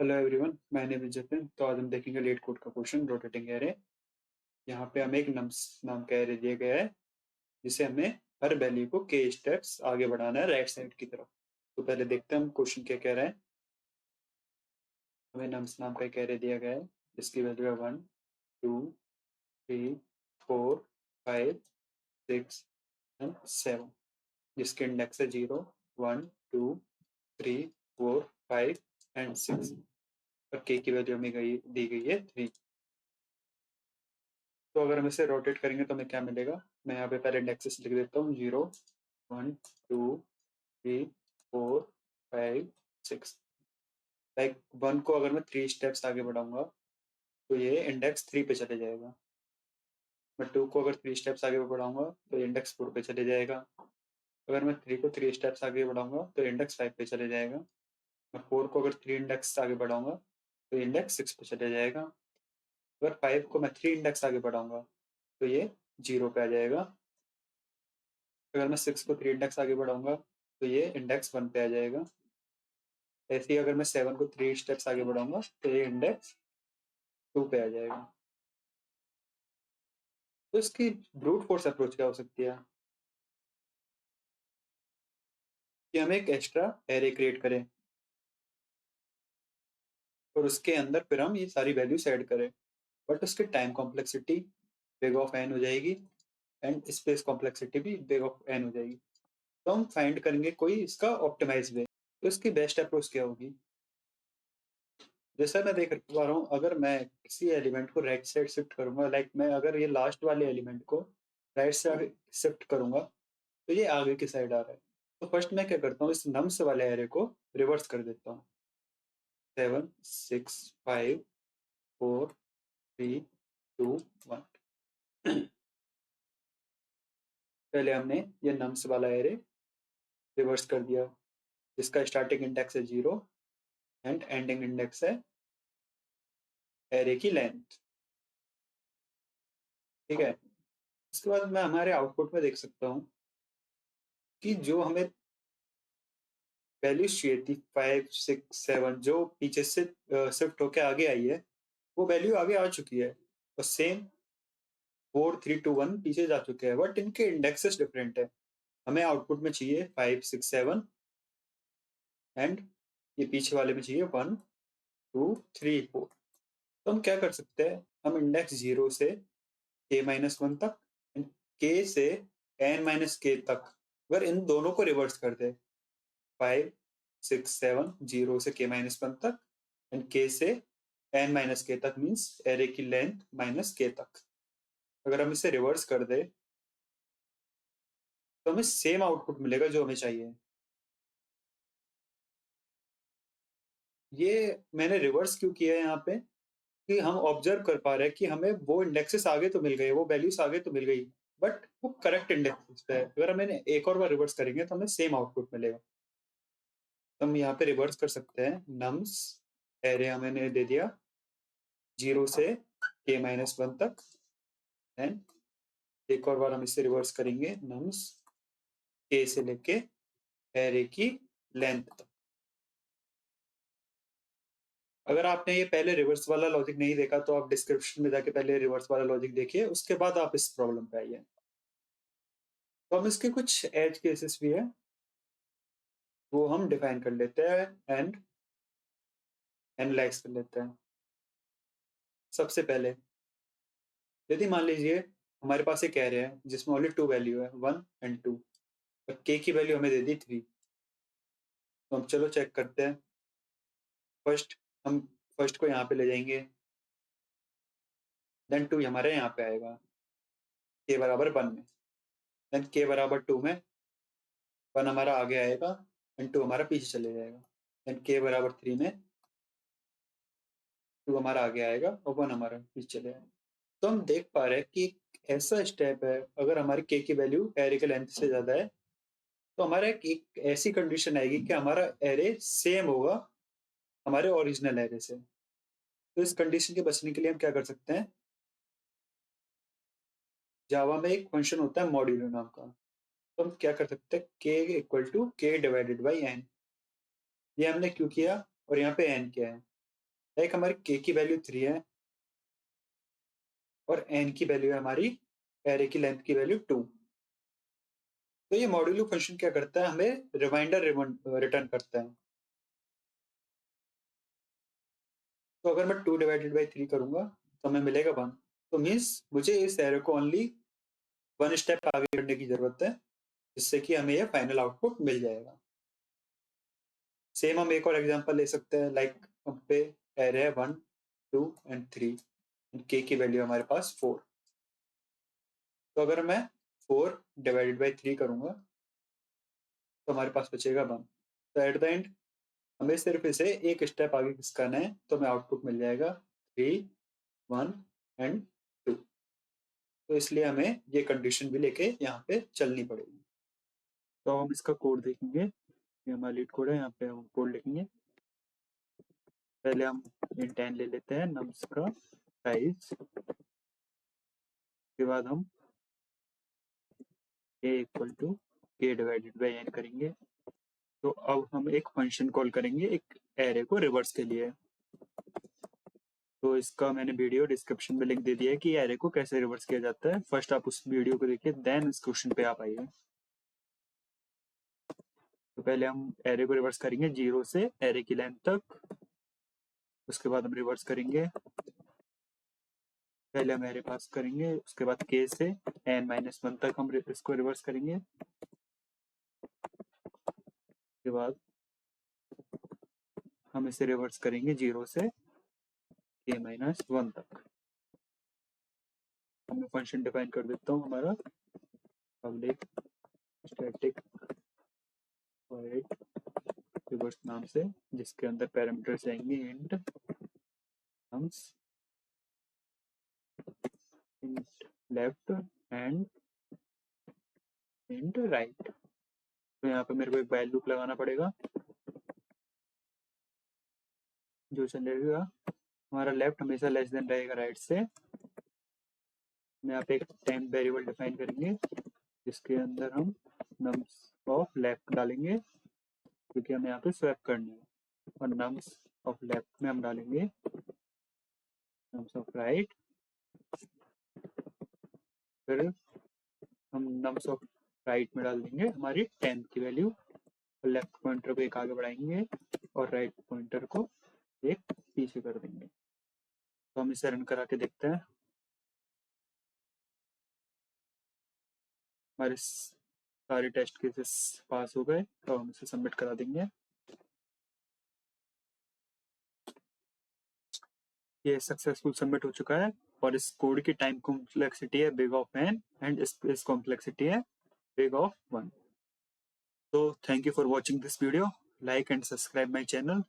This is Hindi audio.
Hello everyone, my name is Jatin. तो आज हम देखेंगे लेट कोड का क्वेश्चन रोटेटिंग एरे। यहाँ पे हमें एक नम्स नाम का एरे दिया गया है जिसे हमें हर वैल्यू को के स्टेप्स आगे बढ़ाना है राइट साइड की तरफ। तो पहले देखते हैं हम क्वेश्चन क्या कह रहा है। हमें नम्स नाम का एक एरे दिया गया है जिसकी वैल्यू है 1 2 3 4 5 6 एंड 7, जिसके इंडेक्स है 0 1 2 3 4 5 एंड 6 और के की वैल्यू हमें दी गई है 3। तो अगर हम इसे रोटेट करेंगे तो हमें क्या मिलेगा। मैं यहाँ पे पहले इंडेक्सेस लिख देता हूँ 0 1 2 3 4 5 6। लाइक 1 को अगर मैं 3 स्टेप्स आगे बढ़ाऊंगा तो ये इंडेक्स 3 पे चले जाएगा। मैं 2 को अगर 3 स्टेप्स आगे बढ़ाऊंगा तो ये इंडेक्स 4 पे चले जाएगा। अगर मैं 3 को 3 स्टेप्स आगे बढ़ाऊंगा तो इंडेक्स 5 पे चले जाएगा। मैं 4 को अगर 3 इंडेक्स आगे बढ़ाऊंगा तो इंडेक्स 6 पे चले जाएगा। अगर 5 को मैं 3 इंडेक्स आगे बढ़ाऊंगा तो ये 0 पे आ जाएगा। अगर मैं 6 को 3 इंडेक्स आगे बढ़ाऊंगा तो ये इंडेक्स 1 पे आ जाएगा। ऐसे ही अगर मैं 7 को 3 स्टेप्स आगे बढ़ाऊंगा तो ये इंडेक्स 2 पे आ जाएगा। तो इसकी ब्रूट फोर्स अप्रोच क्या हो सकती है कि हम एक एक्स्ट्रा एरे क्रिएट करें और उसके अंदर फिर हम ये सारी वैल्यूज ऐड करें, बट उसकी time complexity big of n हो जाएगी एंड स्पेस कॉम्प्लेक्सिटी भी बिग ऑफ एन हो जाएगी। तो हम फाइंड करेंगे कोई इसका ऑप्टिमाइज वे। तो इसकी बेस्ट अप्रोच क्या होगी। जैसा मैं देख पा रहा हूँ, अगर मैं किसी एलिमेंट को राइट साइड शिफ्ट करूंगा, लाइक मैं अगर ये लास्ट वाले एलिमेंट को राइट साइड शिफ्ट करूंगा तो ये आगे की साइड आ रहा है। तो फर्स्ट मैं क्या करता हूँ, इस नम्स वाले एरे को रिवर्स कर देता हूँ। 7 6 5 4 3 2 1। पहले हमने ये नम्स वाला एरे रिवर्स कर दिया जिसका स्टार्टिंग इंडेक्स है 0 एंड एंडिंग इंडेक्स है एरे की लेंथ। ठीक है। इसके बाद मैं हमारे आउटपुट में देख सकता हूँ कि जो हमें वैल्यूज चाहिए थी 5 6 7 जो पीछे से शिफ्ट होके आगे आई है, वो वैल्यू आगे आ चुकी है। और सेम 4 3 2 1 पीछे जा चुके हैं, बट इनके इंडेक्सेस डिफरेंट है। हमें आउटपुट में चाहिए 5 6 7 एंड ये पीछे वाले में चाहिए 1 2 3 4। तो हम क्या कर सकते हैं, हम इंडेक्स 0 से k-1 तक एंड k से n-k तक अगर इन दोनों को रिवर्स कर दे, 5 6 7 0 से k-1 तक एंड k से n-k तक मीन्स एरे की लेंथ माइनस k तक, अगर हम इसे रिवर्स कर दे तो हमें सेम आउटपुट मिलेगा जो हमें चाहिए। ये मैंने रिवर्स क्यों किया है यहाँ पे कि हम ऑब्जर्व कर पा रहे हैं कि हमें वो इंडेक्सेस आगे तो मिल गए, वो वैल्यूज आगे तो मिल गई, बट वो करेक्ट इंडेक्सेस पे है। अगर हम इन्हें एक और बार रिवर्स करेंगे तो हमें सेम आउटपुट मिलेगा। तो हम यहाँ पे रिवर्स कर सकते हैं। नम्स एरे हमें दे दिया 0 से k-1 तक एंड एक और बार हम इसे रिवर्स करेंगे नम्स k से लेके एरे की लेंथ तक। अगर आपने ये पहले रिवर्स वाला लॉजिक नहीं देखा तो आप डिस्क्रिप्शन में जाके पहले रिवर्स वाला लॉजिक देखिए, उसके बाद आप इस प्रॉब्लम पे आइए। तो हम इसके कुछ एज केसेस भी है वो हम डिफाइन कर लेते हैं एंड एनालाइज कर लेते हैं। सबसे पहले यदि मान लीजिए हमारे पास एक एरे है जिसमें ओनली 2 वैल्यू है 1 एंड 2 और k की वैल्यू हमें दे दी 3। तो हम चलो चेक करते हैं। फर्स्ट हम फर्स्ट को यहाँ पे ले जाएंगे, देन 2 हमारे यहाँ पे आएगा k बराबर 1 में, देन k बराबर 2 में 1 हमारा आगे आएगा एंड 2 हमारा पीछे चले जाएगा, देन k बराबर 3 में 2 हमारा आगे आएगा और 1 हमारा पीछे चले जाएगा। तो हम देख पा रहे हैं कि एक ऐसा स्टेप है, अगर हमारी k की वैल्यू एरे के लेंथ से ज्यादा है तो हमारा एक ऐसी कंडीशन आएगी कि हमारा एरे सेम होगा हमारे ओरिजिनल एरे से। तो इस कंडीशन के बचने के लिए हम क्या कर सकते हैं, जावा में एक फंक्शन होता है मॉड्यूलो नाम का। तो हम क्या कर सकते हैं, k equal to k divided by n। ये हमने क्यों किया और यहाँ पे n क्या है, लाइक हमारी k की वैल्यू 3 है और n की वैल्यू है हमारी एरे की लेंथ की वैल्यू 2। तो ये मॉड्यूलो फंक्शन क्या करता है, हमें रिमाइंडर रिटर्न करता है। तो अगर मैं 2 डिवाइडेड बाई 3 करूंगा तो हमें मिलेगा 1। तो मीन्स मुझे इस एरे को ओनली 1 स्टेप आगे बढ़ने की जरूरत है, जिससे कि हमें ये फाइनल आउटपुट मिल जाएगा। सेम हम एक और एग्जांपल ले सकते हैं, लाइक हम पे एरे है 1 2 एंड 3, k की वैल्यू हमारे पास 4। तो अगर मैं 4 डिवाइडेड बाई 3 करूंगा तो हमारे पास बचेगा 1। तो एट द एंड हमें सिर्फ इसे एक स्टेप आगे खिसकाना है, तो हमें आउटपुट मिल जाएगा 3 1 एंड 2। तो इसलिए हमें ये कंडीशन भी लेके यहाँ पे चलनी पड़ेगी। तो हम इसका कोड देखेंगे, ये हमारा लीड कोड है, यहाँ पे हम कोड लिखेंगे। पहले हम इंट n ले लेते हैं नम्स का साइज, के बाद हम a equal to k divided by n करेंगे। तो अब हम एक फंक्शन कॉल करेंगे एक एरे को रिवर्स के लिए। तो इसका मैंने वीडियो डिस्क्रिप्शन में लिंक दे दिया है कि एरे को कैसे रिवर्स किया जाता है। फर्स्ट आप उस वीडियो को देखिए, देन इस क्वेश्चन पे आप आइए। तो पहले हम एरे को रिवर्स करेंगे 0 से एरे की लेंथ तक, उसके बाद हम रिवर्स करेंगे, पहले हम एरे पास करेंगे, उसके बाद k से n-1 तक हम इसको रिवर्स करेंगे, उसके बाद हम इसे रिवर्स करेंगे 0 से k-1 तक। मैं फंक्शन डिफाइन कर देता हूँ हमारा पब्लिक स्टैटिक वॉइड रिवर्स नाम से, जिसके अंदर पैरामीटर्स आएंगे int nums, int left and int right. तो यहाँ पे मेरे को एक व्हाइल लूप लगाना पड़ेगा, जो चलेगा हमारा लेफ्ट हमेशा लेस देन रहेगा राइट से। यहाँ पे एक टेम्प वेरिएबल डिफाइन करेंगे, जिसके अंदर हम नम्स ऑफ लेफ्ट डालेंगे, क्योंकि हमें यहाँ पे स्वैप करनी है, और नम्स ऑफ लेफ्ट में हम डालेंगे नम्स ऑफ राइट। फिर हम नम्स ऑफ राइट में डाल देंगे हमारी टेम्प की वैल्यू, और लेफ्ट पॉइंटर को एक आगे बढ़ाएंगे और राइट पॉइंटर को एक पीछे कर देंगे। तो हम इसे रन करा के देखते हैं। हमारे सारे टेस्ट केसेस पास हो गए, तो हम इसे सबमिट करा देंगे। ये सक्सेसफुल सबमिट हो चुका है, और इस कोड की टाइम कॉम्प्लेक्सिटी है बिग ऑफ n एंड इस कॉम्प्लेक्सिटी है big of 1। So thank you for watching this video. Like and subscribe my channel.